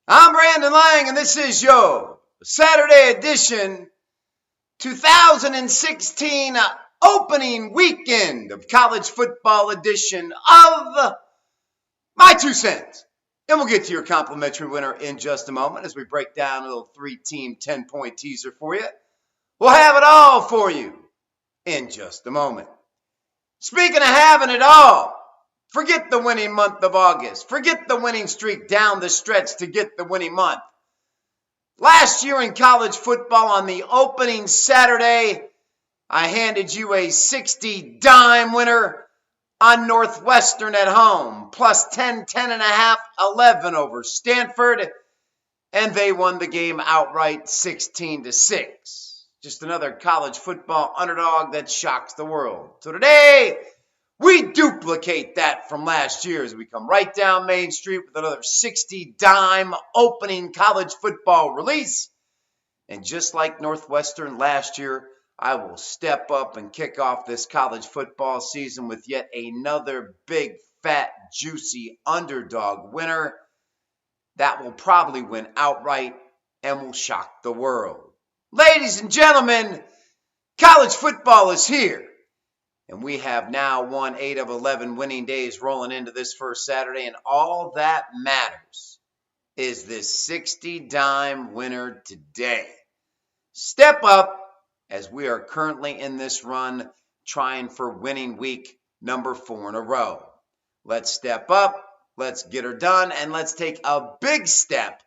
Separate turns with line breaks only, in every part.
I'm Brandon Lang, and this is your Saturday edition 2016 opening weekend of college football edition of My Two Cents. And we'll get to your complimentary winner in just a moment as we break down a little three-team 10-point teaser for you. We'll have it all for you in just a moment. Speaking of having it all, forget the winning month of August. Forget the winning streak down the stretch to get the winning month. Last year in college football on the opening Saturday, I handed you a 60-dime winner on Northwestern at home, plus 10, 10.5, 11 over Stanford, and they won the game outright 16-6. Just another college football underdog that shocks the world. So today, we duplicate that from last year as we come right down Main Street with another 60-dime opening college football release. And just like Northwestern last year, I will step up and kick off this college football season with yet another big, fat, juicy underdog winner that will probably win outright and will shock the world. Ladies and gentlemen, college football is here. And we have now won 8 of 11 winning days rolling into this first Saturday. And all that matters is this 60-dime winner today. Step up as we are currently in this run trying for winning week number 4 in a row. Let's step up, let's get her done, and let's take a big step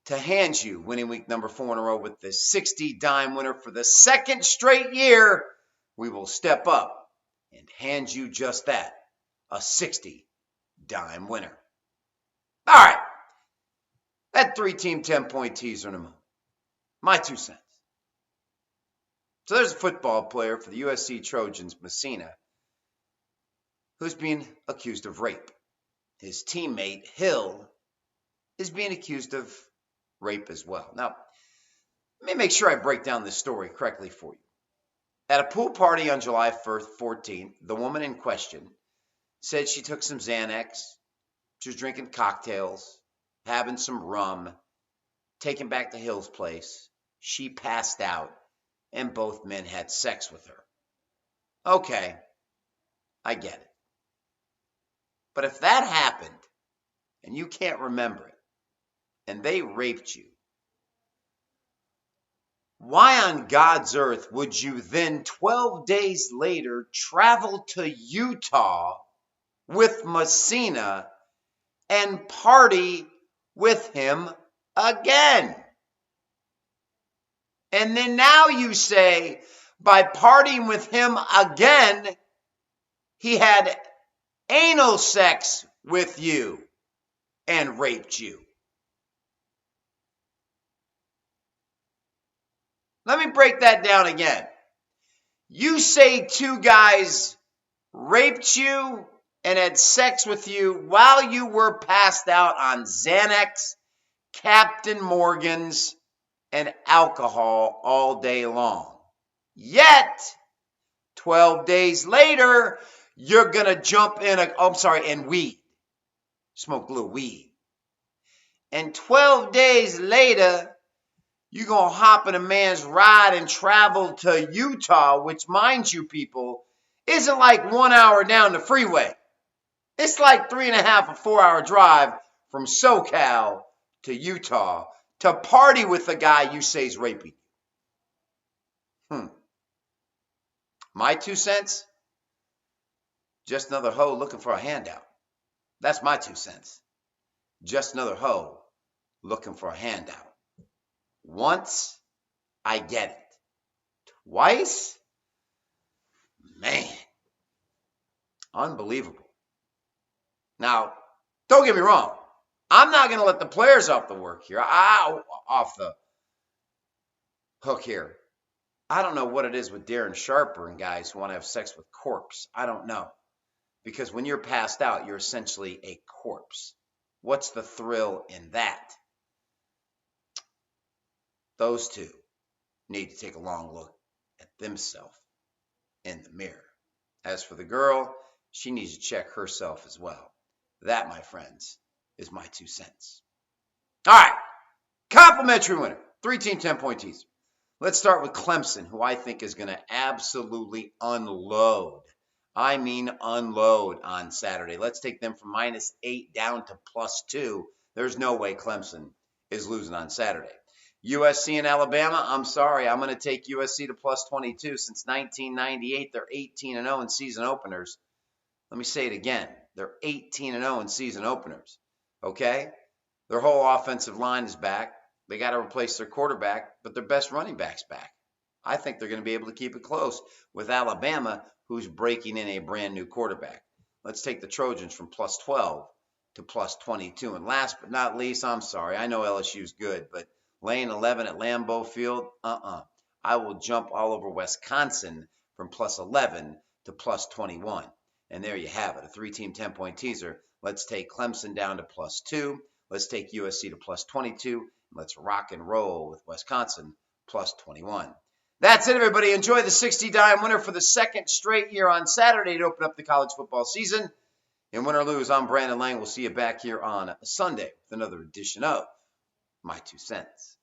to hand you winning week number 4 in a row with this 60-dime winner for the second straight year. We will step up and hand you just that, a 60-dime winner. All right, that three-team 10-point teaser in a moment. My 2 cents. So there's a football player for the USC Trojans, Messina, who's being accused of rape. His teammate, Hill, is being accused of rape as well. Now, let me make sure I break down this story correctly for you. At a pool party on July 14th, the woman in question said she took some Xanax, she was drinking cocktails, having some rum, taken back to Hill's place. She passed out, and both men had sex with her. Okay, I get it. But if that happened, and you can't remember it, and they raped you, why on God's earth would you then 12 days later travel to Utah with Messina and party with him again? And then now you say by partying with him again, he had anal sex with you and raped you. Let me break that down again. You say two guys raped you and had sex with you while you were passed out on Xanax, Captain Morgan's, and alcohol all day long. Yet, 12 days later, you're going to jump in and weed. Smoke a little weed. And 12 days later, you're going to hop in a man's ride and travel to Utah, which, mind you, people, isn't like 1 hour down the freeway. It's like 3.5 or 4 hour drive from SoCal to Utah to party with the guy you say is raping you. My 2 cents? Just another hoe looking for a handout. That's my 2 cents. Just another hoe looking for a handout. Once, I get it. Twice? Man, unbelievable. Now, don't get me wrong. I'm not going to let the players off the hook here. I don't know what it is with Darren Sharper and guys who want to have sex with corpse. I don't know. Because when you're passed out, you're essentially a corpse. What's the thrill in that? Those two need to take a long look at themselves in the mirror. As for the girl, she needs to check herself as well. That, my friends, is my 2 cents. All right. Complimentary winner. 3-team 10-point teaser. Let's start with Clemson, who I think is going to absolutely unload. I mean, unload on Saturday. Let's take them from -8 down to +2. There's no way Clemson is losing on Saturday. USC and Alabama, I'm sorry. I'm going to take USC to +22. Since 1998, they're 18-0 in season openers. Let me say it again. They're 18-0 in season openers. Okay? Their whole offensive line is back. They got to replace their quarterback, but their best running back's back. I think they're going to be able to keep it close with Alabama, who's breaking in a brand new quarterback. Let's take the Trojans from +12 to +22. And last but not least, I'm sorry, I know LSU's good, but laying 11 at Lambeau Field, I will jump all over Wisconsin from +11 to +21. And there you have it, a 3-team 10-point teaser. Let's take Clemson down to +2. Let's take USC to +22. And let's rock and roll with Wisconsin +21. That's it, everybody. Enjoy the 60-dime winner for the second straight year on Saturday to open up the college football season. And win or lose, I'm Brandon Lang. We'll see you back here on Sunday with another edition of My 2 Cents.